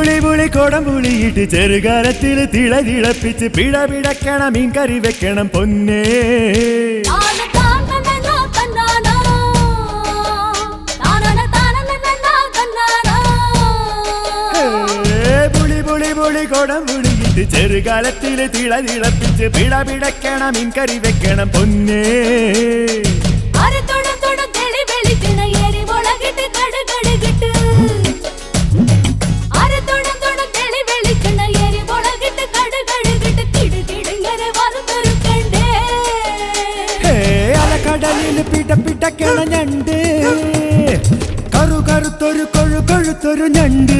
പുളി കൊടംപുളിയിട്ട് ചെറുകാലത്തിൽ തിളതിളപ്പിച്ച് പിടപിടക്കണം മീൻ കറി വെക്കണം പൊന്നേ. പുളി കൊടംപുളിയിട്ട് ചെറുകാലത്തിൽ തിളതിളപ്പിച്ച് പിടപിടക്കണം മീൻ കറി വെക്കണം പൊന്നേ. കടലിൽ പിടപിടക്കണ ഞണ്ട്, കറുകറുത്തൊരു കൊഴുകൊഴുത്തൊരു ഞണ്ട്.